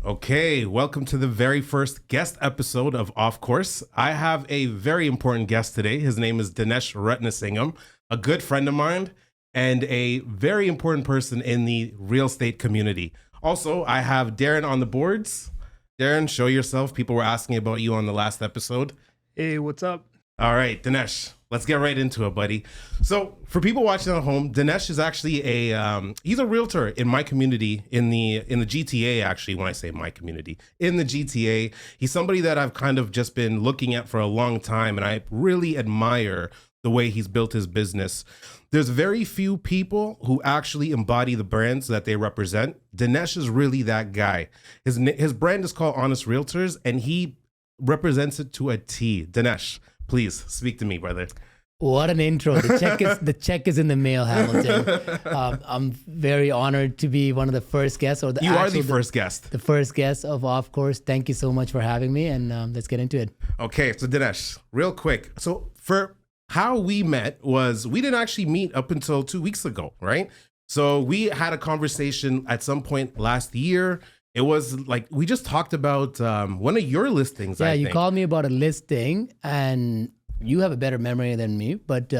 Okay, welcome to the very first guest episode of Off Course. I have a very important guest today. His name is Dinesh, a good friend of mine and a very important person in the real estate community. Also, I have Darren on the boards. Darren, show yourself. People were asking about you on the last episode. Hey, what's up? All right, Dinesh, let's get right into it, buddy. So for people watching at home, Dinesh is actually he's a realtor in my community in the GTA. Actually, when I say my community, in the GTA, he's somebody that I've kind of just been looking at for a long time, and I really admire the way he's built his business. There's very few people who actually embody the brands that they represent. Dinesh is really that guy. His brand is called Honest Realtors, and he represents it to a T. Dinesh, please speak to me, brother. What an intro. The check is in the mail, Hamilton. I'm very honored to be one of the first guests. You are the first guest. The first guest of Off Course. Thank you so much for having me, and let's get into it. Okay, so Dinesh, real quick. So for how we met was we didn't actually meet up until 2 weeks ago, right? So we had a conversation at some point last year. It was like we just talked about one of your listings. Yeah, I you think. called me about a listing, and you have a better memory than me. But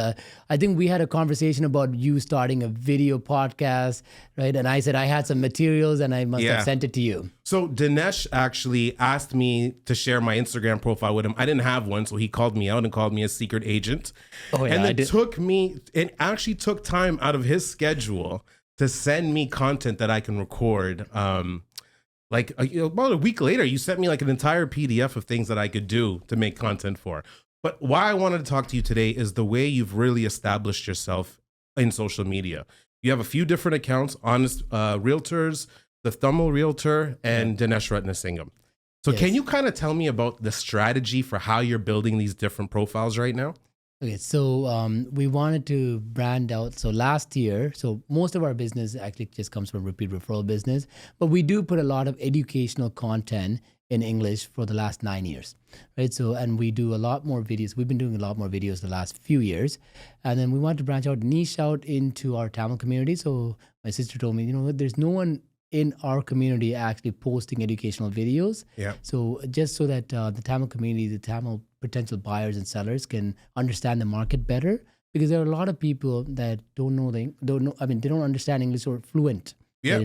I think we had a conversation about you starting a video podcast, right? And I said I had some materials, and I must have sent it to you. So Dinesh actually asked me to share my Instagram profile with him. I didn't have one, so he called me out and called me a secret agent. Oh yeah, and it actually took time out of his schedule to send me content that I can record. About a week later, you sent me like an entire PDF of things that I could do to make content for. But why I wanted to talk to you today is the way you've really established yourself in social media. You have a few different accounts: Honest Realtors, the Tamil Realtor, and Dinesh Ratnasingam. So Yes. Can you kind of tell me about the strategy for how you're building these different profiles right now? Okay, so we wanted to brand out. So last year, so most of our business actually just comes from repeat referral business, but we do put a lot of educational content in English for the last 9 years, right? So, and we do a lot more videos. We've been doing a lot more videos the last few years. And then we wanted to branch out, niche out into our Tamil community. So my sister told me, you know what, there's no one in our community actually posting educational videos. Yeah. So just so that the Tamil community, the Tamil potential buyers and sellers can understand the market better, because there are a lot of people that they don't understand English or fluent. Yeah.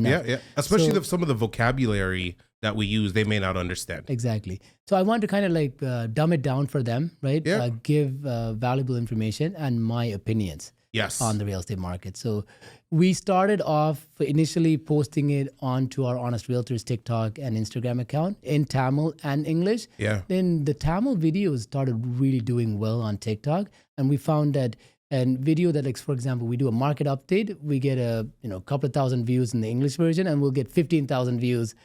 Especially So- some of the vocabulary that we use, they may not understand. Exactly. So I want to kind of like dumb it down for them, right? Yeah. Give valuable information and my opinions Yes. on the real estate market. So we started off initially posting it onto our Honest Realtors TikTok and Instagram account in Tamil and English. Yeah. Then the Tamil videos started really doing well on TikTok, and we found that video that, like, for example, we do a market update, we get a couple of thousand views in the English version, and we'll get 15,000 views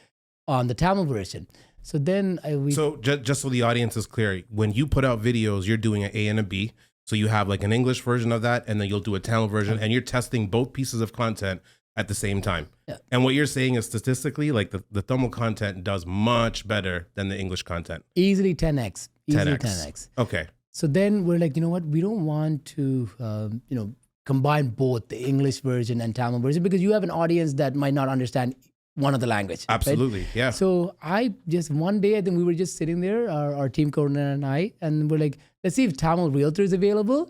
on the Tamil version. So then So just so the audience is clear, when you put out videos, you're doing an A and a B. So you have like an English version of that, and then you'll do a Tamil version, and you're testing both pieces of content at the same time. Yeah. And what you're saying is statistically, like the Tamil content does much better than the English content. easily 10x. Easily 10x. Okay. So then we're like, you know what? We don't want to, combine both the English version and Tamil version, because you have an audience that might not understand one of the language. right? Absolutely. Yeah. So I just one day, I think we were just sitting there, our team coordinator and I, and we're like, let's see if Tamil Realtor is available.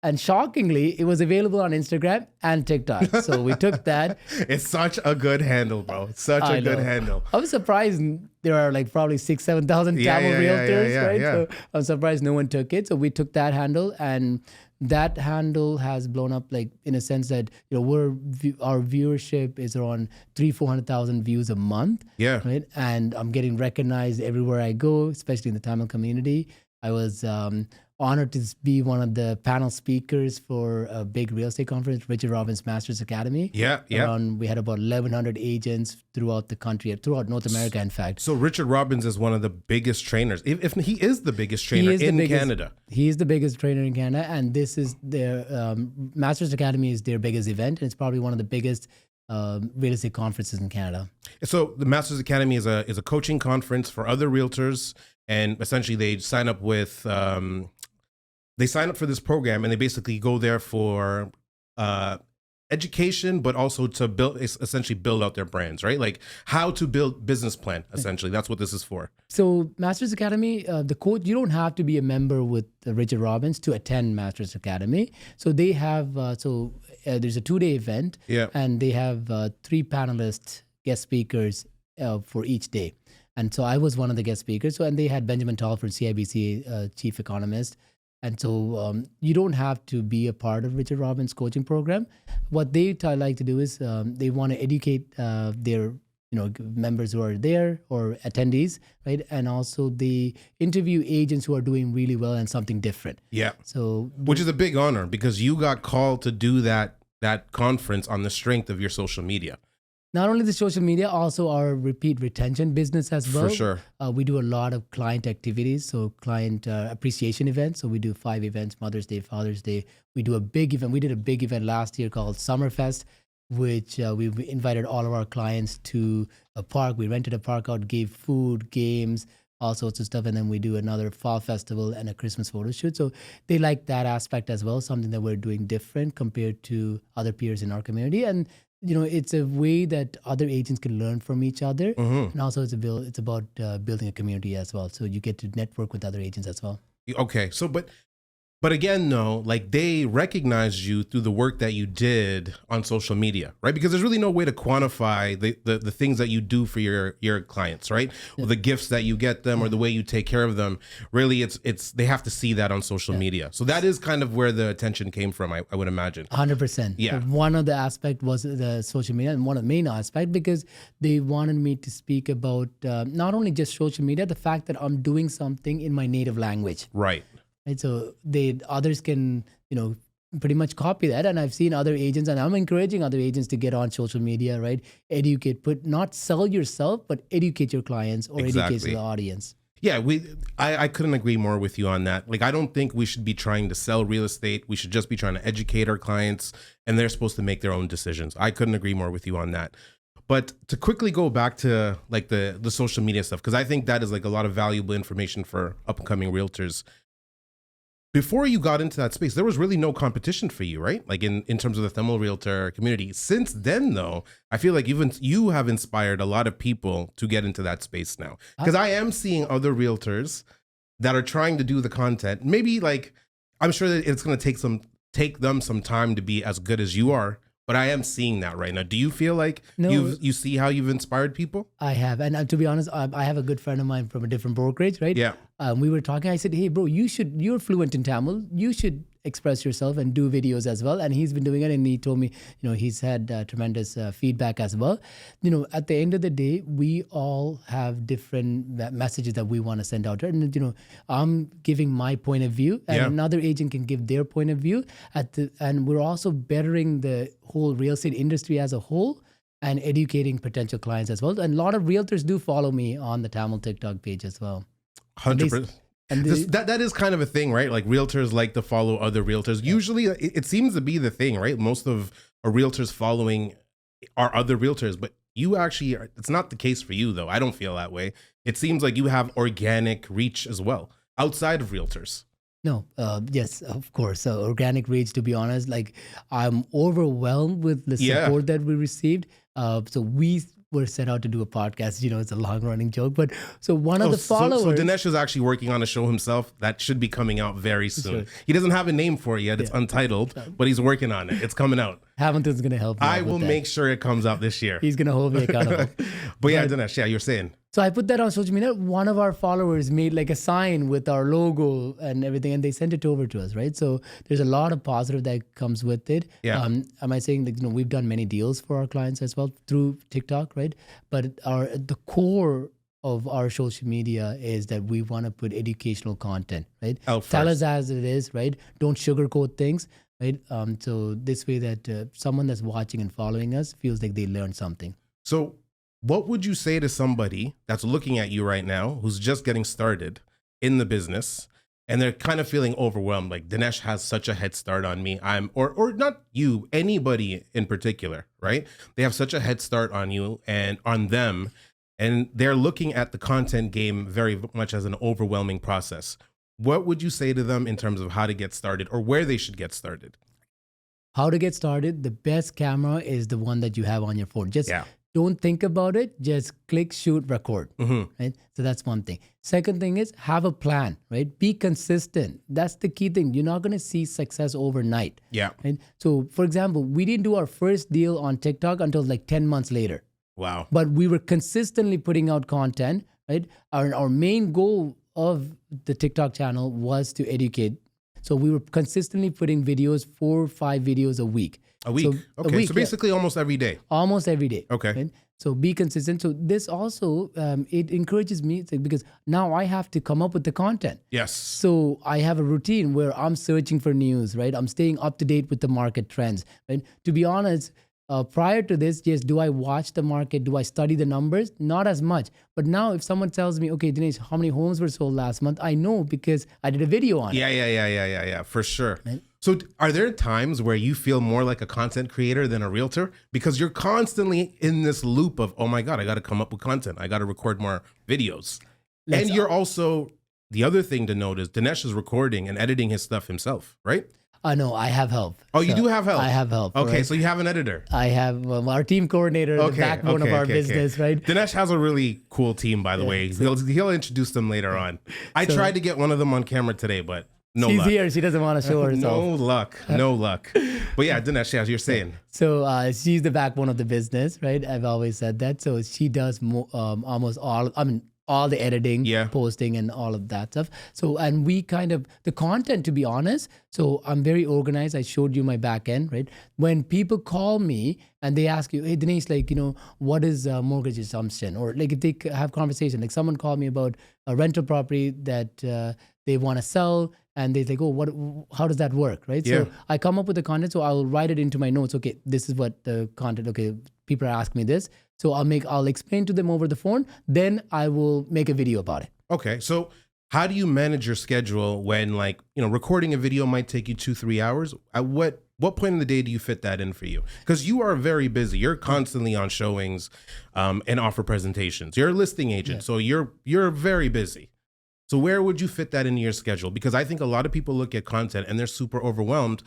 And shockingly, it was available on Instagram and TikTok. So we took that. It's such a good handle, bro. It's such a good handle. I was surprised there are like probably 7,000 Tamil realtors, right? Yeah. So I'm surprised no one took it. So we took that handle, and that handle has blown up, like, in a sense that our viewership is around 400,000 views a month. Yeah. Right. And I'm getting recognized everywhere I go, especially in the Tamil community. I was honored to be one of the panel speakers for a big real estate conference, Richard Robbins Masters Academy. Yeah. We had about 1,100 agents throughout the country, throughout North America, in fact. So Richard Robbins is one of the biggest trainers. If he is the biggest trainer in Canada. He is the biggest trainer in Canada, and this is their Masters Academy is their biggest event, and it's probably one of the biggest real estate conferences in Canada. So the Masters Academy is a coaching conference for other realtors, and essentially they sign up with they sign up for this program, and they basically go there for education, but also to essentially build out their brands, right? Like how to build business plan, essentially. That's what this is for. So Masters Academy, the coach, you don't have to be a member with Richard Robbins to attend Masters Academy. So they have, there's a 2-day event, and they have 3 panelists, guest speakers for each day. And so I was one of the guest speakers. So, and they had Benjamin Talford, CIBC chief economist. And so you don't have to be a part of Richard Robbins' coaching program. What they like to do is they want to educate their members who are there or attendees, right? And also they interview agents who are doing really well and something different. Yeah. So, which is a big honor because you got called to do that conference on the strength of your social media. Not only the social media, also our repeat retention business as well. For sure. We do a lot of client activities, so client appreciation events. So we do 5 events, Mother's Day, Father's Day. We do a big event. We did a big event last year called Summerfest, which we invited all of our clients to a park. We rented a park out, gave food, games, all sorts of stuff. And then we do another fall festival and a Christmas photo shoot. So they like that aspect as well, something that we're doing different compared to other peers in our community. And it's a way that other agents can learn from each other. And also it's about building a community as well. So you get to network with other agents as well. Okay. So, but again, no, like they recognize you through the work that you did on social media, right? Because there's really no way to quantify the things that you do for your clients, right? Or the gifts that you get them or the way you take care of them. Really, it's they have to see that on social media. So that is kind of where the attention came from, I would imagine. 100%. Yeah. One of the aspect was the social media, and one of the main aspect because they wanted me to speak about not only just social media, the fact that I'm doing something in my native language. Right. Right, so others can, pretty much copy that. And I've seen other agents, and I'm encouraging other agents to get on social media, right? Educate, not sell yourself, but educate your clients or educate the audience. Yeah, I couldn't agree more with you on that. Like, I don't think we should be trying to sell real estate. We should just be trying to educate our clients, and they're supposed to make their own decisions. I couldn't agree more with you on that. But to quickly go back to like the social media stuff, because I think that is like a lot of valuable information for upcoming realtors. Before you got into that space, there was really no competition for you, right? Like in terms of the Tamil realtor community. Since then, though, I feel like you have inspired a lot of people to get into that space now. Because I am seeing other realtors that are trying to do the content. Maybe like, I'm sure that it's going to take them some time to be as good as you are. But I am seeing that right now. Do you feel like you see how you've inspired people? I have. And to be honest, I have a good friend of mine from a different brokerage, right? Yeah. We were talking. I said, hey, bro, you're fluent in Tamil. You should express yourself and do videos as well. And he's been doing it. And he told me, he's had tremendous feedback as well. At the end of the day, we all have different messages that we want to send out there. And, I'm giving my point of view and another agent can give their point of view and we're also bettering the whole real estate industry as a whole and educating potential clients as well. And a lot of realtors do follow me on the Tamil TikTok page as well. 100%. And that is kind of a thing, right? Like realtors like to follow other realtors. Usually it seems to be the thing, right? Most of a realtors following are other realtors, but you actually, it's not the case for you though. I don't feel that way. It seems like you have organic reach as well outside of realtors. No, yes, of course. Organic reach, to be honest, like I'm overwhelmed with the support that we received. So we were set out to do a podcast. It's a long running joke, but so one of the followers. So Dinesh is actually working on a show himself that should be coming out very soon. Sure. He doesn't have a name for it yet. It's untitled, but he's working on it. It's coming out. Hamelton's going to help me. I will make sure it comes out this year. He's going to hold me accountable. But yeah, Dinesh, you're saying. So I put that on social media. One of our followers made like a sign with our logo and everything, and they sent it over to us, right? So there's a lot of positive that comes with it. Yeah. Am I saying that we've done many deals for our clients as well through TikTok, right? But the core of our social media is that we want to put educational content, right? Tell us as it is, right? Don't sugarcoat things, right? So this way that someone that's watching and following us feels like they learned something. So what would you say to somebody that's looking at you right now, who's just getting started in the business, and they're kind of feeling overwhelmed? Like Dinesh has such a head start on me. Or not you, anybody in particular, right? They have such a head start on you and on them, and they're looking at the content game very much as an overwhelming process. What would you say to them in terms of how to get started or where they should get started? How to get started? The best camera is the one that you have on your phone. Just Yeah. don't think about it. Just click, shoot, record. Right. So that's one thing. Second thing is have a plan. Right. Be consistent. That's the key thing. You're not going to see success overnight. Yeah. Right. So, for example, we didn't do our first deal on TikTok until like 10 months later. Wow. But we were consistently putting out content. Right. Our main goal of the TikTok channel was to educate. So we were consistently putting videos, 4 or 5 videos a week. A week. So, Okay. So basically almost every day. Almost every day. Okay. Right? So be consistent. So this also, it encourages me because now I have to come up with the content. Yes. So I have a routine where I'm searching for news, right? I'm staying up to date with the market trends, right? To be honest, prior to this, yes, do I watch the market? Do I study the numbers? Not as much. But now if someone tells me, okay, Dinesh, how many homes were sold last month? I know because I did a video on it. Yeah, for sure. Right. So are there times where you feel more like a content creator than a realtor? Because you're constantly in this loop of, oh my God, I got to come up with content. I got to record more videos. And you're also, the other thing to note is Dinesh is recording and editing his stuff himself, right? No, I have help. Oh, you do have help? I have help. Okay, right? so you have an editor. I have our team coordinator, the backbone of our business, right? Dinesh has a really cool team, by the way. He'll introduce them later on. I tried to get one of them on camera today, but no luck. She's here. She doesn't want to show herself. No luck. But yeah, Dinesh, as you're saying. So she's the backbone of the business, right? I've always said that. So she does almost all the editing, posting, and all of that stuff. So, and we kind of, the content, to be honest, so I'm very organized. I showed you my back end, right? When people call me and they ask you, hey, Dinesh, like, what is mortgage assumption? Or like if they have conversation, like someone called me about a rental property that they want to sell, and they think, oh, how does that work, right? Yeah. So I come up with the content, so I'll write it into my notes. Okay, this is what the content, okay, people are asking me this. So I'll explain to them over the phone, then I will make a video about it. Okay, so how do you manage your schedule when, like, recording a video might take you 2-3 hours? At what point in the day do you fit that in for you? Because you are very busy. You're constantly on showings and offer presentations. You're a listing agent, so you're very busy. So where would you fit that into your schedule? Because I think a lot of people look at content and they're super overwhelmed.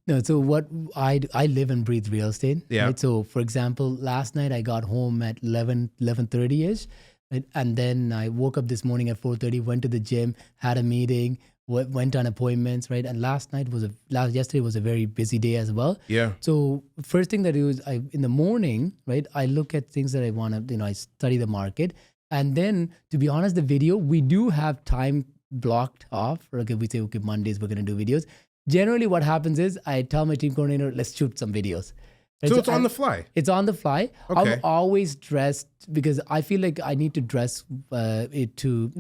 No, so what I live and breathe real estate. Yeah. Right? So for example, last night I got home at 11:30ish, right? And then I woke up this morning at 4:30, went to the gym, had a meeting, went on appointments, right? And yesterday was a very busy day as well. Yeah. So first thing that I do is in the morning, right? I look at things that I want to, I study the market. And then, to be honest, the video, we do have time blocked off. Okay, we say, okay, Mondays we're going to do videos. Generally, what happens is I tell my team coordinator, let's shoot some videos. Right? So it's on the fly. It's on the fly. Okay. I'm always dressed because I feel like I need to dress it to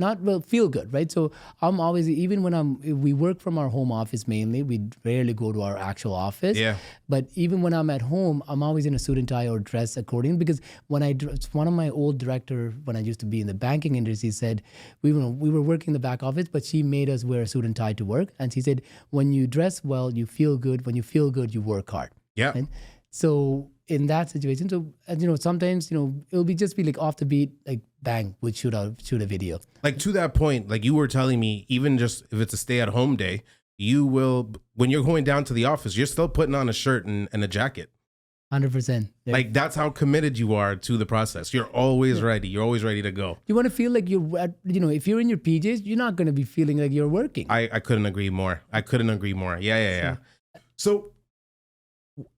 feel good, right? So I'm always, even when we work from our home office mainly, we rarely go to our actual office. Yeah. But even when I'm at home, I'm always in a suit and tie or dress accordingly, because one of my old director, when I used to be in the banking industry, said we were working in the back office, but she made us wear a suit and tie to work. And she said, when you dress well, you feel good. When you feel good, you work hard. Yeah. Right? So in that situation, so sometimes it'll just be like off the beat, like bang, we'd shoot a video. Like to that point, like you were telling me, even just if it's a stay-at-home day, you will, when you're going down to the office, you're still putting on a shirt and a jacket. 100%. Yeah. Like that's how committed you are to the process. You're always ready. You're always ready to go. You want to feel like you're at, if you're in your PJs, you're not going to be feeling like you're working. I couldn't agree more. Yeah. So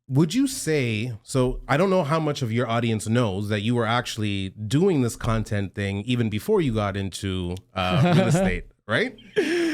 would you say, so I don't know how much of your audience knows that you were actually doing this content thing even before you got into real estate, right?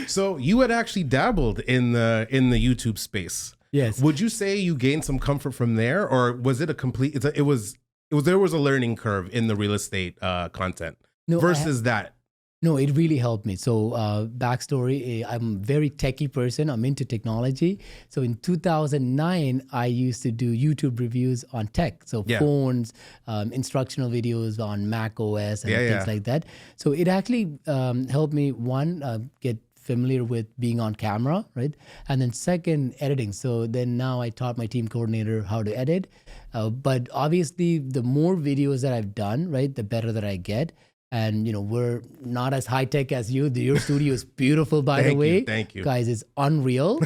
So you had actually dabbled in the YouTube space. Yes. Would you say you gained some comfort from there, or was it a complete? There was a learning curve in the real estate content versus that. No, it really helped me. So backstory, I'm a very techie person. I'm into technology. So in 2009, I used to do YouTube reviews on tech. So phones, instructional videos on Mac OS and things like that. So it actually helped me, one, get familiar with being on camera, right? And then second, editing. So then now I taught my team coordinator how to edit. But obviously, the more videos that I've done, right, the better that I get. And we're not as high tech as you. Your studio is beautiful, by the way. Thank you. Guys, it's unreal.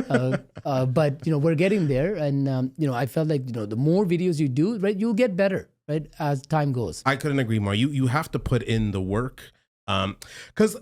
But we're getting there, and I felt like the more videos you do, right, you'll get better, right, as time goes. I couldn't agree more. You have to put in the work, because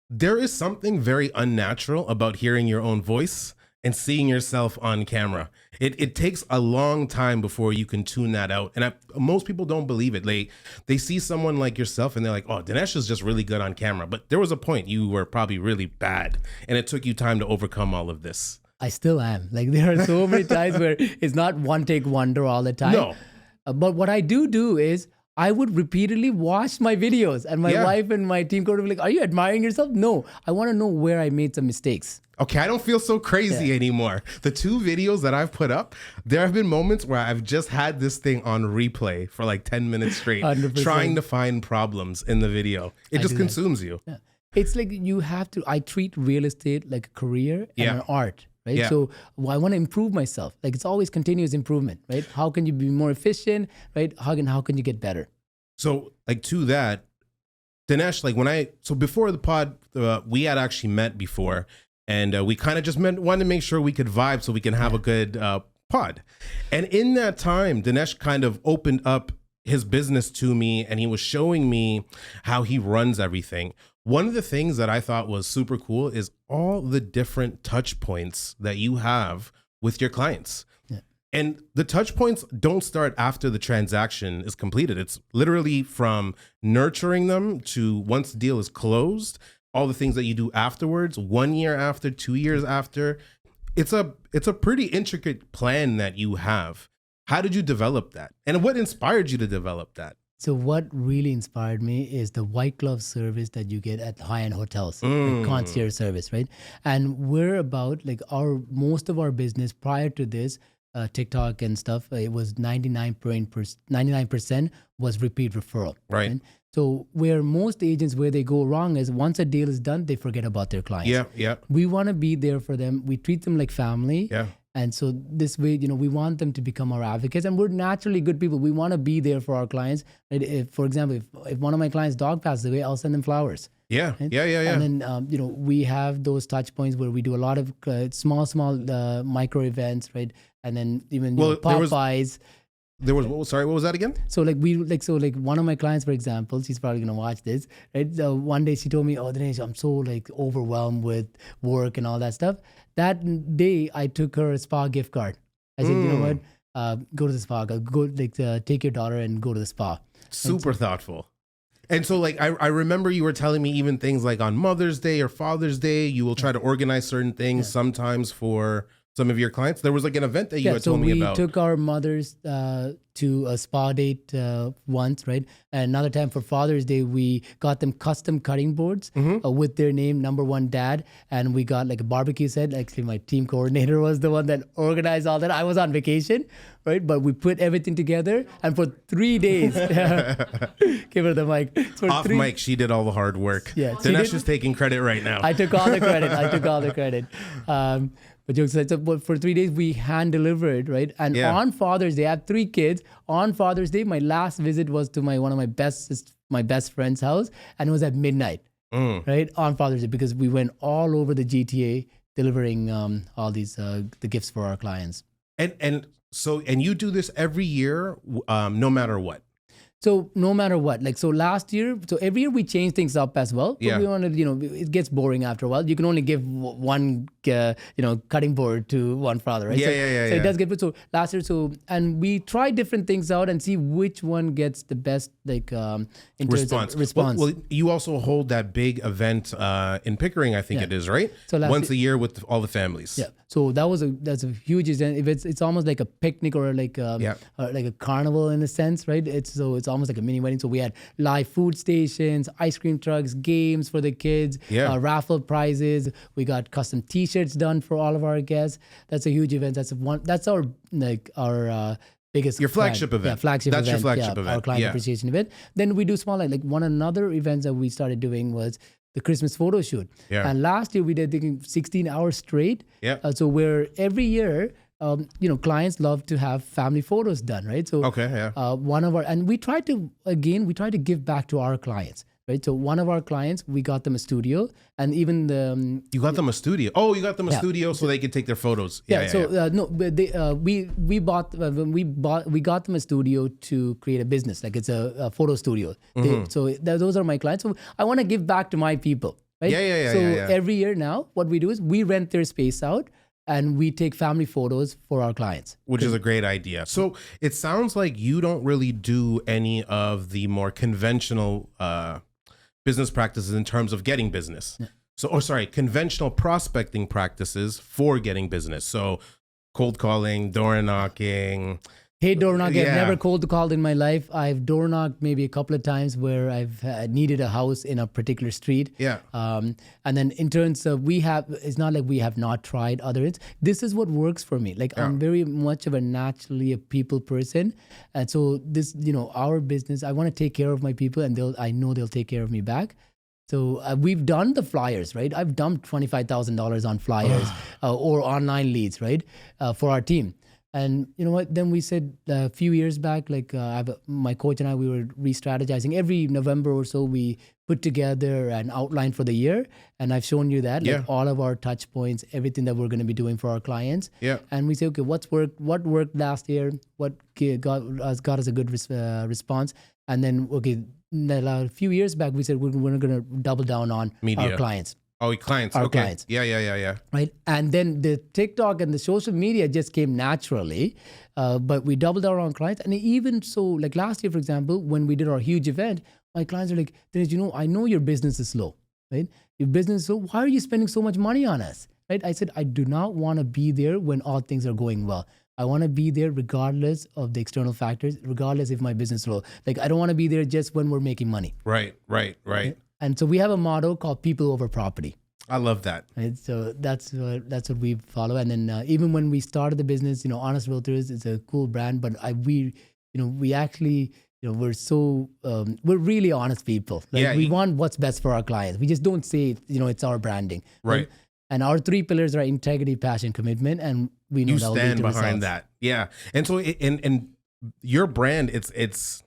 there is something very unnatural about hearing your own voice and seeing yourself on camera. It takes a long time before you can tune that out. And most people don't believe it. They see someone like yourself and they're like, oh, Dinesh is just really good on camera. But there was a point you were probably really bad, and it took you time to overcome all of this. I still am. Like, there are so many times where it's not one take wonder all the time. No. But what I do is I would repeatedly watch my videos, and my wife and my team would be like, are you admiring yourself? No, I want to know where I made some mistakes. Okay, I don't feel so crazy anymore. The 2 videos that I've put up, there have been moments where I've just had this thing on replay for like 10 minutes straight, 100%. Trying to find problems in the video. It just consumes you. Yeah. It's like I treat real estate like a career and an art. Right. Yeah. So I want to improve myself. Like, it's always continuous improvement, right? How can you be more efficient, right? How can you get better? So, like, to that, Dinesh, like before the pod, we had actually met before, and we kind of just wanted to make sure we could vibe so we can have a good pod. And in that time, Dinesh kind of opened up his business to me, and he was showing me how he runs everything. One of the things that I thought was super cool is all the different touch points that you have with your clients. Yeah. And the touch points don't start after the transaction is completed. It's literally from nurturing them to once the deal is closed, all the things that you do afterwards, 1 year after, 2 years after. It's a pretty intricate plan that you have. How did you develop that? And what inspired you to develop that? So what really inspired me is the white glove service that you get at high-end hotels, like concierge service, right? And we're about, like, most of our business prior to this, TikTok and stuff, it was 99% was repeat referral. Right. So where most agents, where they go wrong is once a deal is done, they forget about their clients. Yeah. We want to be there for them. We treat them like family. Yeah. And so this way, we want them to become our advocates, and we're naturally good people. We want to be there for our clients. Right? If, for example, if one of my clients' dog passes away, I'll send them flowers. Yeah, right? yeah. And then, we have those touch points where we do a lot of small micro events, right? And then even Popeyes. What was that again? So one of my clients, for example, she's probably gonna watch this, right? One day she told me, "Oh, Dinesh, I'm so overwhelmed with work and all that stuff." That day, I took her a spa gift card. I said, "You know what? Go to the spa. Take your daughter and go to the spa." Super thoughtful. And so, I remember you were telling me even things like on Mother's Day or Father's Day, you will try to organize certain things sometimes for some of your clients. There was an event that you had told me about. We took our mothers to a spa date once, right? And another time for Father's Day, we got them custom cutting boards with their name, number 1 dad. And we got a barbecue set. Actually, my team coordinator was the one that organized all that. I was on vacation, right? But we put everything together. And for 3 days, give her the mic. Mic, she did all the hard work. Yeah, Dinesh is taking credit right now. I took all the credit. But jokes aside, but for 3 days we hand delivered, right? And on Father's Day, I have 3 kids. On Father's Day, my last visit was to one of my best friend's house, and it was at midnight, right? On Father's Day, because we went all over the GTA delivering all these the gifts for our clients. And you do this every year, no matter what. So no matter what, last year, every year we change things up as well. But we want to, it gets boring after a while. You can only give one, cutting board to one father, right? So it does get, so last year, and we try different things out and see which one gets the best, response. Well, you also hold that big event in Pickering, I think it is, right? So once a year with all the families. Yeah. So that's a huge event. It's almost like a picnic or like a carnival in a sense, right? It's almost like a mini wedding. So we had live food stations, ice cream trucks, games for the kids, raffle prizes. We got custom T-shirts done for all of our guests. That's a huge event. That's our biggest, your flagship event. Yeah, flagship That's event. Your flagship event. Our client appreciation event. Then we do small another event that we started doing was the Christmas photo shoot. Yeah. And last year we did 16 hours straight. Yeah. So where every year, clients love to have family photos done, right? So and we try to give back to our clients. right? So one of our clients, we got them a studio, and even the You got them a studio. Oh, you got them a studio so they could take their photos. No, but we got them a studio to create a business, like it's a photo studio. Those are my clients. So I want to give back to my people, right? So every year now, what we do is we rent their space out, and we take family photos for our clients. Which is a great idea. So it sounds like you don't really do any of the more conventional business practices in terms of getting business. So, conventional prospecting practices for getting business. So cold calling, door knocking. Hey, door knock. I've never cold called in my life. I've door knocked maybe a couple of times where I've needed a house in a particular street. And then in terms of it's not like we have not tried others. This is what works for me. Like I'm very much of a naturally a people person. And so this, our business, I want to take care of my people, and I know they'll take care of me back. So we've done the flyers, right? I've dumped $25,000 on flyers or online leads, right, for our team. And you know what? Then we said a few years back, like my coach and I, we were re-strategizing. Every November or so, we put together an outline for the year. And I've shown you that, like all of our touch points, everything that we're going to be doing for our clients. And we say, okay, what worked last year? What got us a good response? And then, okay, a few years back, we said we're going to double down on our clients. Oh, clients. Our clients. Yeah. Right. And then the TikTok and the social media just came naturally, but we doubled our own clients. And even so, like last year, for example, when we did our huge event, my clients are like, Dinesh, I know your business is slow, right? Your business is slow. Why are you spending so much money on us? Right? I said, I do not want to be there when all things are going well. I want to be there regardless of the external factors, regardless if my business is slow. Like, I don't want to be there just when we're making money. Right. And so we have a motto called people over property. I love that. Right? So that's what we follow. And then even when we started the business, Honest Realtors is a cool brand, but we actually, we're really honest people. Like we want what's best for our clients. We just don't say, it's our branding. Right. And our three pillars are integrity, passion, commitment, and we know you that stand behind that. Yeah. And so and your brand, it's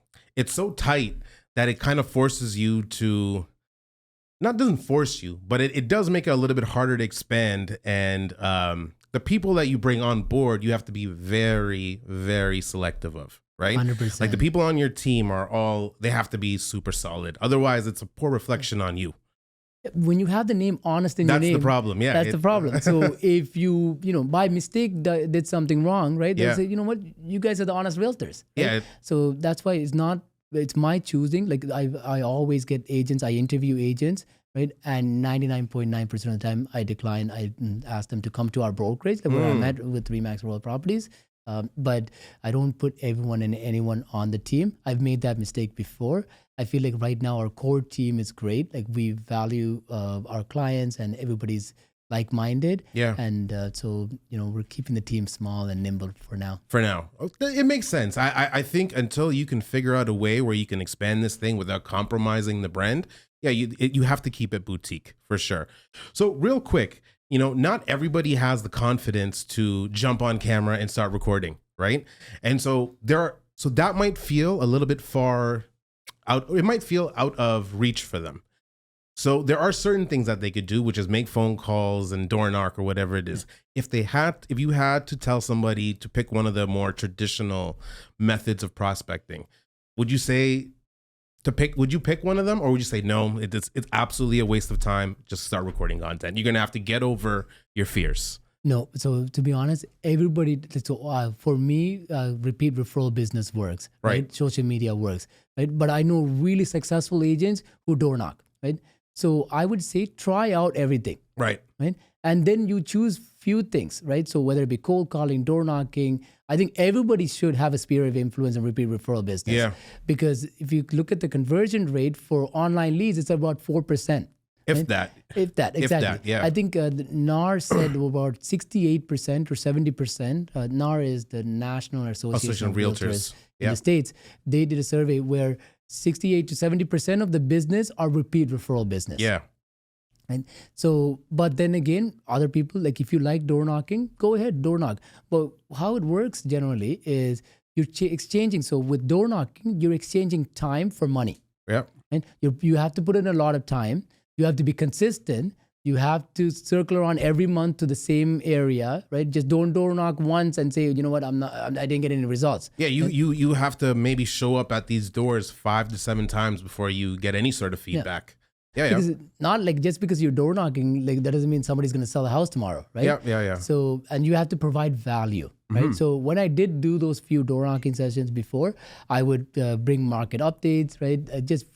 so tight that it kind of forces you to. Doesn't force you, but it does make it a little bit harder to expand. And the people that you bring on board, you have to be very, very selective of, right? 100%. Like the people on your team they have to be super solid. Otherwise, it's a poor reflection on you. When you have the name Honest in your name. That's the problem, yeah. That's the problem. So if you, by mistake did something wrong, right? They'll say, you know what, you guys are the Honest Realtors. Right? Yeah. So that's why it's my choosing. Like I always get agents, I interview agents, right? And 99.9% of the time I decline. I ask them to come to our brokerage where I'm at with Remax Royal Properties. But I don't put anyone on the team. I've made that mistake before. I feel like right now our core team is great. Like we value our clients and everybody's like-minded. Yeah. And so, we're keeping the team small and nimble for now. It makes sense. I think until you can figure out a way where you can expand this thing without compromising the brand, you have to keep it boutique for sure. So real quick, not everybody has the confidence to jump on camera and start recording, right? And so that might feel a little bit far out. It might feel out of reach for them. So there are certain things that they could do, which is make phone calls and door knock or whatever it is. If you had to tell somebody to pick one of the more traditional methods of prospecting, would you pick one of them, or would you say, no, it's absolutely a waste of time. Just start recording content. You're going to have to get over your fears. No. So to be honest, everybody, for me, repeat referral business works, right? Social media works, right? But I know really successful agents who door knock, right? So I would say try out everything. Right. And then you choose few things, right? So whether it be cold calling, door knocking, I think everybody should have a sphere of influence and repeat referral business. Yeah. Because if you look at the conversion rate for online leads, it's about 4%. If that, exactly. Yeah. I think NAR said about 68% or 70%. NAR is the National Association of Realtors in the States. They did a survey where 68 to 70% of the business are repeat referral business. Yeah. And so, but then again, other people, like if you like door knocking, go ahead, door knock. But how it works generally is you're exchanging. So with door knocking, you're exchanging time for money. Yeah. And you have to put in a lot of time. You have to be consistent. You have to circle around every month to the same area, right? Just don't door knock once and say, you know what, I didn't get any results. Yeah, you have to maybe show up at these doors 5 to 7 times before you get any sort of feedback. Yeah, because not like just because you're door knocking, like that doesn't mean somebody's going to sell a house tomorrow, right? Yeah. So, and you have to provide value, right? So when I did do those few door knocking sessions before, I would bring market updates, right?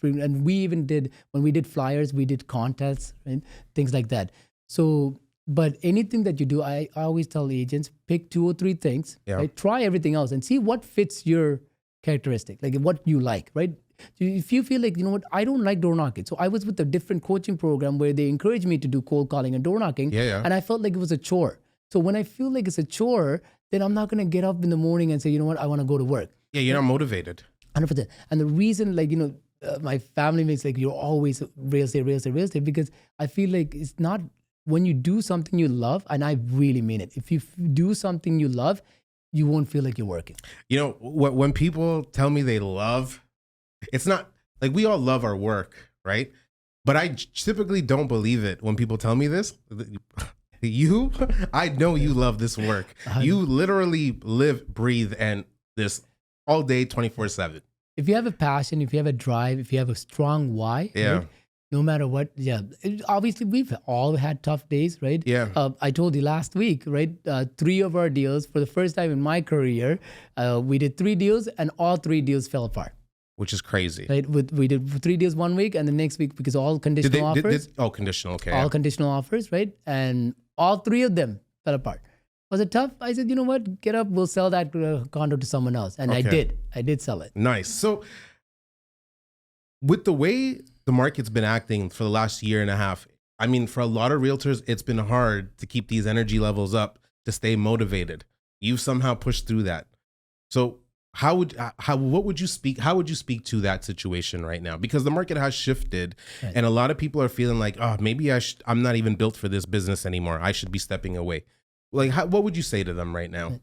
And we even did, when we did flyers, we did contests, right? Things like that. So, but anything that you do, I always tell agents, pick 2 or 3 things, right? Try everything else and see what fits your characteristic, like what you like, right? If you feel like, you know what, I don't like door knocking. So I was with a different coaching program where they encouraged me to do cold calling and door knocking. And I felt like it was a chore. So when I feel like it's a chore, then I'm not going to get up in the morning and say, you know what, I want to go to work. Yeah, you're not motivated. 100%. And the reason, like, you know, my family makes like, you're always real estate, because I feel like it's not, when you do something you love, and I really mean it, if you do something you love, you won't feel like you're working. You know, when people tell me they love, it's not like we all love our work, right? But I typically don't believe it when people tell me this. I know you love this work. You literally live, breathe, and this all day, 24/7. If you have a passion, if you have a drive, if you have a strong why, right? No matter what, obviously we've all had tough days, right? I told you last week, right? 3 of our deals, for the first time in my career, we did 3 deals and all 3 deals fell apart. Which is crazy. Right? We did 3 deals one week and the next week, because all conditional offers. Conditional, okay. All conditional offers, right? And all 3 of them fell apart. Was it tough? I said, you know what? Get up, we'll sell that condo to someone else. And I did sell it. Nice. So with the way the market's been acting for the last year and a half, I mean, for a lot of realtors, it's been hard to keep these energy levels up, to stay motivated. You've somehow pushed through that. So how would you speak to that situation right now? Because the market has shifted, and a lot of people are feeling like, oh, maybe I'm not even built for this business anymore. I should be stepping away. Like, what would you say to them right now?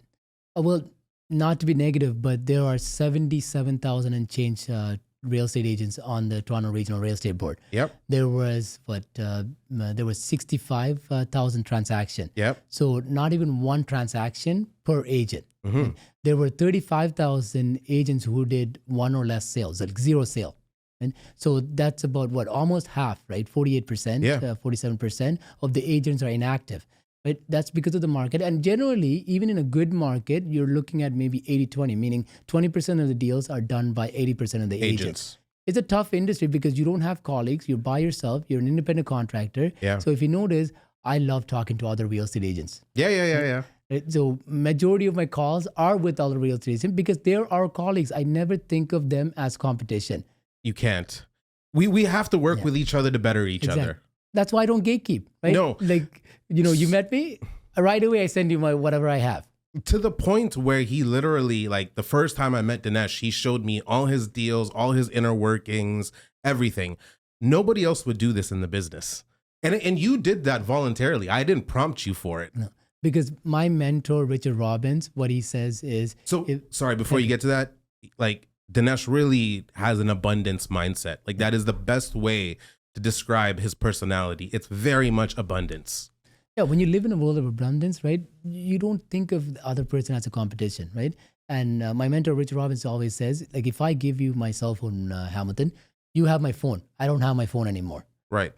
Well, not to be negative, but there are 77,000 and change real estate agents on the Toronto Regional Real Estate Board. There was 65,000 transaction. So not even one transaction per agent. There were 35,000 agents who did 1 or less sales, like 0 sale. And so that's about almost half, right? 48%, 47% of the agents are inactive. Right? That's because of the market. And generally, even in a good market, you're looking at maybe 80-20, meaning 20% of the deals are done by 80% of the agents. It's a tough industry because you don't have colleagues. You're by yourself. You're an independent contractor. So if you notice, I love talking to other real estate agents. Right? So majority of my calls are with other real estate agents because they're our colleagues. I never think of them as competition. You can't. We have to work with each other to better each other. That's why I don't gatekeep, right? No. Like, you know, you met me, right away I send you my whatever I have. To the point where he literally, like the first time I met Dinesh, he showed me all his deals, all his inner workings, everything. Nobody else would do this in the business. And you did that voluntarily. I didn't prompt you for it. No, because my mentor, Richard Robbins, what he says is... Sorry, before you get to that, like Dinesh really has an abundance mindset. Like that is the best way to describe his personality. It's very much abundance. Yeah, when you live in a world of abundance, right, you don't think of the other person as a competition, right? And my mentor, Richard Robbins, always says, like, if I give you my cell phone, Hamelton, you have my phone. I don't have my phone anymore. Right.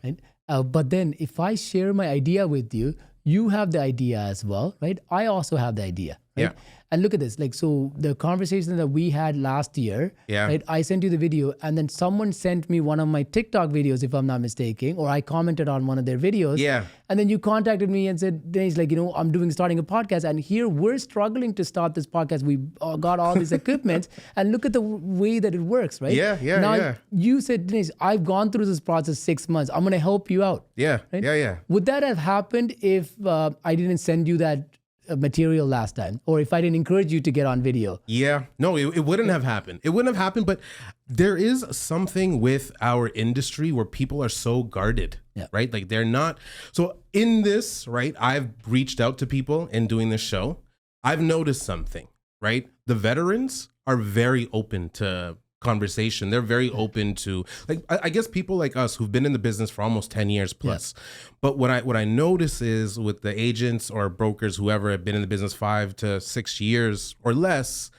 But then if I share my idea with you, you have the idea as well, right? I also have the idea, right? And look at this, like, so the conversation that we had last year, right? I sent you the video and then someone sent me one of my TikTok videos, if I'm not mistaken, or I commented on one of their videos. And then you contacted me and said, Dinesh, like, you know, I'm starting a podcast and here we're struggling to start this podcast. We got all this equipment and look at the way that it works, right? Now you said, Dinesh, I've gone through this process 6 months. I'm going to help you out. Right? Would that have happened if I didn't send you that material last time, or if I didn't encourage you to get on video? No, it wouldn't have happened. It wouldn't have happened, but there is something with our industry where people are so guarded, right? Like they're not. So in this, right, I've reached out to people in doing this show. I've noticed something, right? The veterans are very open to conversation. They're very open to, like, I guess people like us who've been in the business for almost 10 years plus. But what I notice is with the agents or brokers, whoever have been in the business 5 to 6 years or less,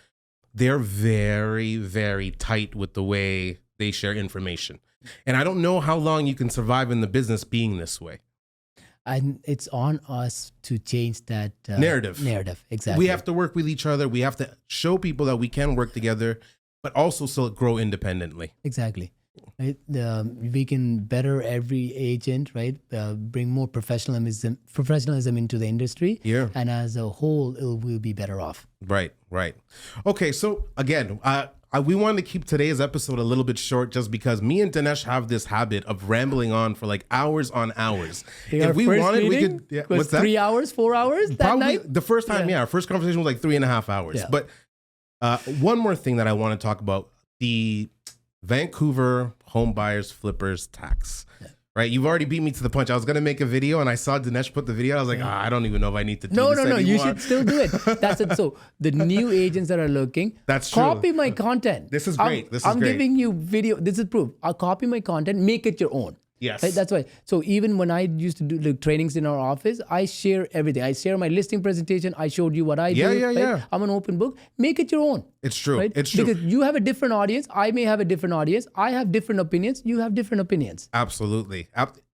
they're very, very tight with the way they share information. And I don't know how long you can survive in the business being this way. And it's on us to change that narrative. Exactly. We have to work with each other. We have to show people that we can work together, but also still grow independently. Exactly. Right. We can better every agent, right? Bring more professionalism into the industry. Yeah. And as a whole, we'll be better off. Right. Okay. So again, we wanted to keep today's episode a little bit short just because me and Dinesh have this habit of rambling on for like hours on hours. If we wanted, we could. Yeah, what's that? 3 hours, 4 hours? Probably that night? The first time, our first conversation was like 3.5 hours. Yeah. But one more thing that I want to talk about, the Vancouver home buyers flippers tax. Yeah. Right, you've already beat me to the punch. I was gonna make a video, and I saw Dinesh put the video. I was like, I don't even know if I need to do this anymore. You should still do it. That's it. So the new agents that are looking, that's true. Copy my content. This is great. I'm giving you video. This is proof. I'll copy my content, make it your own. Yes. Right? That's why. So even when I used to do the trainings in our office, I share everything. I share my listing presentation. I showed you what I do. Yeah. I'm an open book. Make it your own. It's true. Right? It's true. Because you have a different audience. I may have a different audience. I have different opinions. You have different opinions. Absolutely.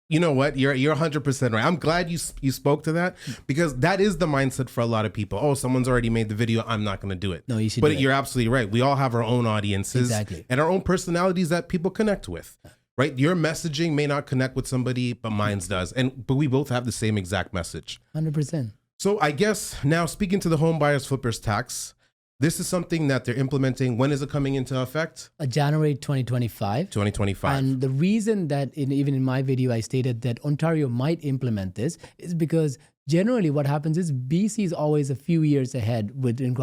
You know what? You're 100% right. I'm glad you spoke to that, because that is the mindset for a lot of people. Oh, someone's already made the video, I'm not going to do it. No, you should. But you're absolutely right. We all have our own audiences and our own personalities that people connect with. Right? Your messaging may not connect with somebody, but mine's does. But we both have the same exact message. 100%. So I guess now, speaking to the home buyers flippers tax, this is something that they're implementing. When is it coming into effect? January 2025. 2025. And the reason that even in my video I stated that Ontario might implement this is because generally what happens is BC is always a few years ahead in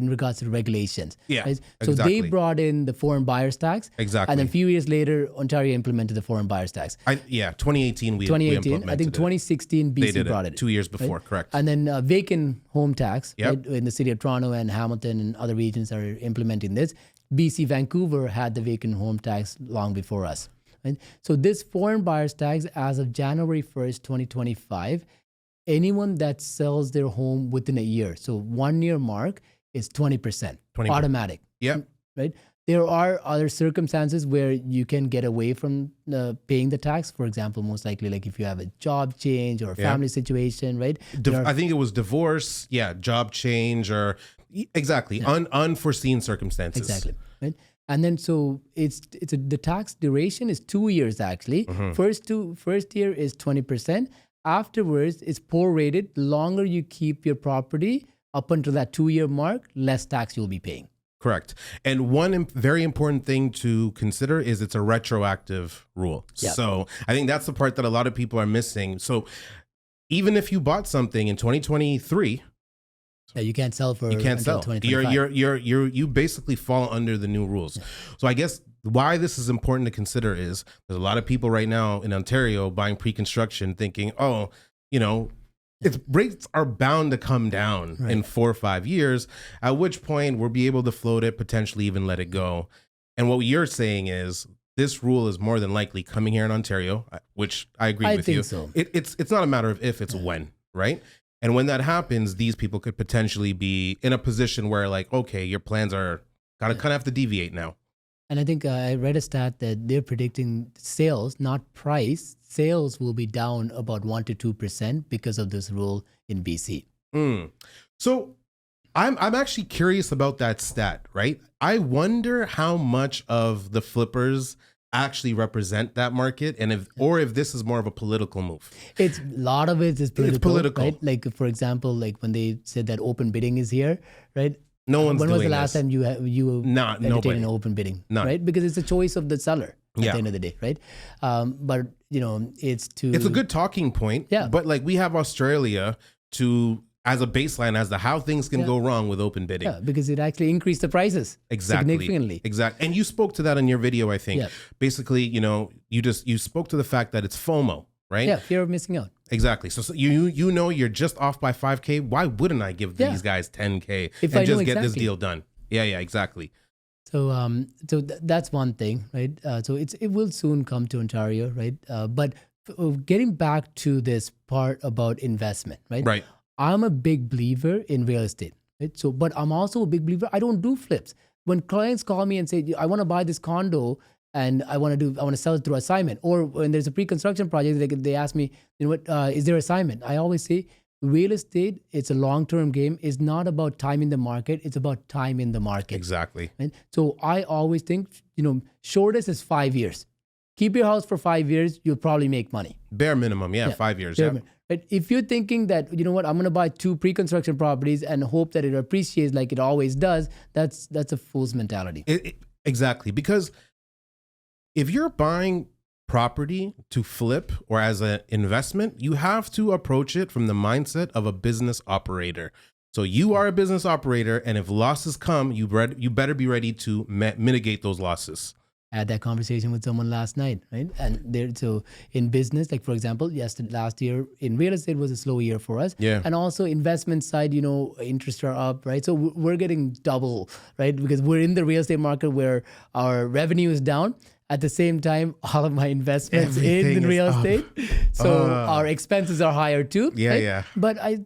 regards to regulations. Yeah, right? So exactly. they brought in the foreign buyers tax. Exactly. And then a few years later, Ontario implemented the foreign buyers tax. 2018 we implemented I think 2016 BC brought it. 2 years before, right? Correct. And then vacant home tax, right, in the city of Toronto and Hamelton and other regions are implementing this. BC, Vancouver had the vacant home tax long before us. Right? So this foreign buyers tax, as of January 1st, 2025, anyone that sells their home within a year, so 1 year mark, is 20% automatic. Yep. Right. There are other circumstances where you can get away from paying the tax. For example, most likely, like if you have a job change or a family situation, right? I think it was divorce, job change, or unforeseen circumstances. Exactly. Right. And then so the tax duration is 2 years actually. Mm-hmm. First year is 20%. Afterwards, it's prorated. The longer you keep your property up until that 2 year mark, less tax you'll be paying. Correct. And one very important thing to consider is it's a retroactive rule. Yep. So I think that's the part that a lot of people are missing. So even if you bought something in 2023, you can't sell you can't sell. 2025. You basically fall under the new rules. Yeah. So I guess why this is important to consider is there's a lot of people right now in Ontario buying pre-construction thinking, rates are bound to come down in 4 or 5 years, at which point we'll be able to float it, potentially even let it go. And what you're saying is this rule is more than likely coming here in Ontario, which I agree with you. I think so. It's not a matter of if, it's when, right? And when that happens, these people could potentially be in a position where like, okay, your plans are kind of have to deviate now. And I think I read a stat that they're predicting sales, not price. Sales will be down about 1 to 2% because of this rule in BC. So I'm actually curious about that stat, right? I wonder how much of the flippers actually represent that market, and if this is more of a political move. A lot of it is political. It's political. Right? Like for example, like when they said that open bidding is here, right? No one's doing this. When was the last time you entertained an open bidding? None. Right? Because it's a choice of the seller at the end of the day, right? But it's a good talking point. Yeah. But like we have Australia as a baseline as to how things can go wrong with open bidding. Yeah, because it actually increased the prices significantly. Exactly. And you spoke to that in your video, I think. Yeah. Basically, you spoke to the fact that it's FOMO, right? Yeah, fear of missing out. Exactly. So you're just off by $5,000. Why wouldn't I give these guys $10,000 and just get this deal done? Yeah, exactly. That's one thing, right? So it will soon come to Ontario, right? But getting back to this part about investment, right? Right. I'm a big believer in real estate, right? So, but I'm also a big believer. I don't do flips. When clients call me and say, "I want to buy this condo and I want to sell it through assignment," or when there's a pre-construction project, they ask me, is there assignment? I always say, real estate, it's a long-term game. It's not about time in the market. It's about time in the market. Exactly. Right? So I always think, shortest is 5 years. Keep your house for 5 years, you'll probably make money. Bare minimum, 5 years. Yeah. But if you're thinking that, I'm going to buy 2 pre-construction properties and hope that it appreciates like it always does, that's a fool's mentality. Exactly. Because if you're buying property to flip or as an investment, you have to approach it from the mindset of a business operator. So you are a business operator, and if losses come, you better be ready to mitigate those losses. I had that conversation with someone last night, right? And so in business, like for example, last year in real estate was a slow year for us. Yeah. And also investment side, interests are up, right? So we're getting double, right? Because we're in the real estate market where our revenue is down. At the same time, all of my investments in real estate. So our expenses are higher too. Yeah, right? yeah. But I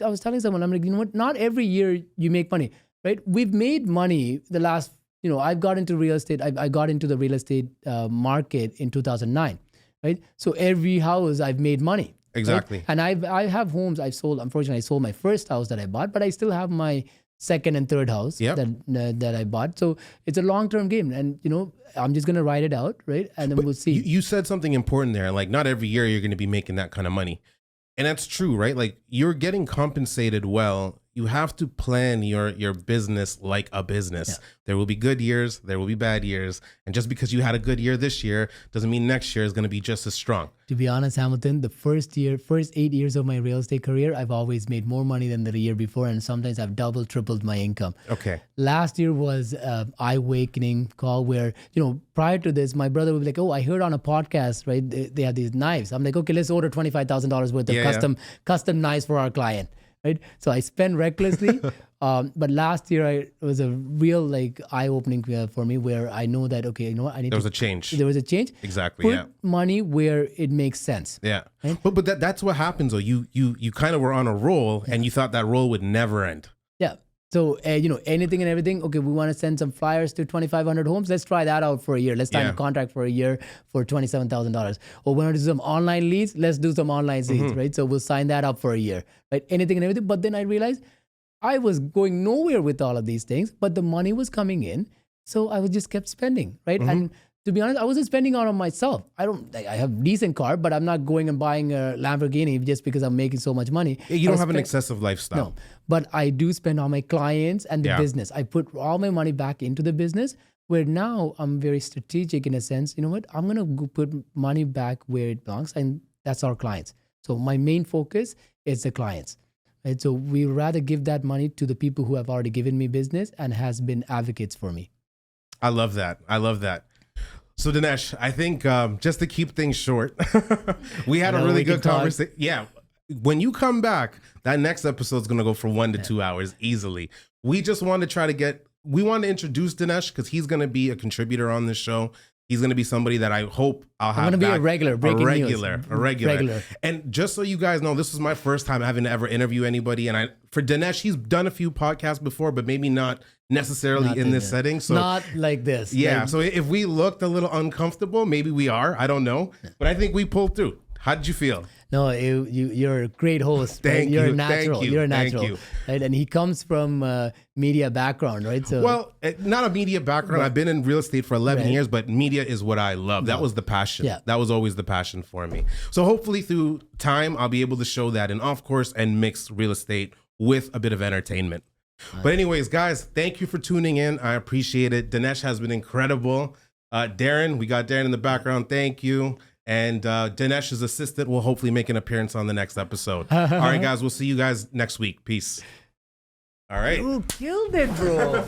was telling someone, I'm like, what? Not every year you make money, right? We've made money the last, I've got into real estate. I got into the real estate market in 2009, right? So every house I've made money. Exactly. Right? And I have homes I've sold. Unfortunately, I sold my first house that I bought, but I still have my second and third house that I bought. So it's a long-term game, and I'm just gonna ride it out, right? And then we'll see. You said something important there. Like, not every year you're going to be making that kind of money, and that's true, right? Like, you're getting compensated well. You have to plan your business like a business. Yeah. There will be good years, there will be bad years, and just because you had a good year this year doesn't mean next year is going to be just as strong. To be honest, Hamelton, the first 8 years of my real estate career, I've always made more money than the year before, and sometimes I've doubled, tripled my income. Okay. Last year was an eye-awakening call where, prior to this, my brother would be like, "Oh, I heard on a podcast, right? They have these knives." I'm like, "Okay, let's order $25,000 worth of custom knives for our client." Right? So I spend recklessly, but last year it was a real eye-opening for me where I know that I need. There was a change. There was a change. Exactly. Put money where it makes sense. Yeah. Right? But that's what happens though. You kind of were on a roll and you thought that roll would never end. Yeah. So anything and everything. Okay, we want to send some flyers to 2,500 homes. Let's try that out for a year. Let's sign a contract for a year for $27,000. Or we want to do some online leads. Let's do some online leads, right? So we'll sign that up for a year, right? Anything and everything. But then I realized I was going nowhere with all of these things, but the money was coming in, so I was just kept spending, right? And to be honest, I wasn't spending on myself. I have decent car, but I'm not going and buying a Lamborghini just because I'm making so much money. You don't have an excessive lifestyle. No, but I do spend on my clients and the business. I put all my money back into the business, where now I'm very strategic in a sense. You know what? I'm going to put money back where it belongs, and that's our clients. So my main focus is the clients. Right? So we rather give that money to the people who have already given me business and has been advocates for me. I love that. So Dinesh, I think just to keep things short, we had a really good conversation. Yeah. When you come back, that next episode is going to go for 1 to 2 hours easily. We just want to introduce Dinesh because he's going to be a contributor on this show. He's going to be somebody that I hope I'll have. I'm going to be a regular, a regular. And just so you guys know, this is my first time having to ever interview anybody. And for Dinesh, he's done a few podcasts before, but maybe not necessarily in this setting. So not like this. Yeah. So if we looked a little uncomfortable, maybe we are. I don't know. But I think we pulled through. How did you feel? No, you're a great host. Thank you. You're a natural. Thank you. You're a natural. Thank you. Right? And he comes from media background, right? So not a media background. I've been in real estate for 11 years, but media is what I love. That was the passion. Yeah. That was always the passion for me. So hopefully through time, I'll be able to show that in off course and mix real estate with a bit of entertainment. But anyways, guys, thank you for tuning in. I appreciate it. Dinesh has been incredible. Darren, we got Darren in the background. Thank you. And Dinesh's assistant will hopefully make an appearance on the next episode. All right, guys, we'll see you guys next week. Peace. All right. You killed it, bro.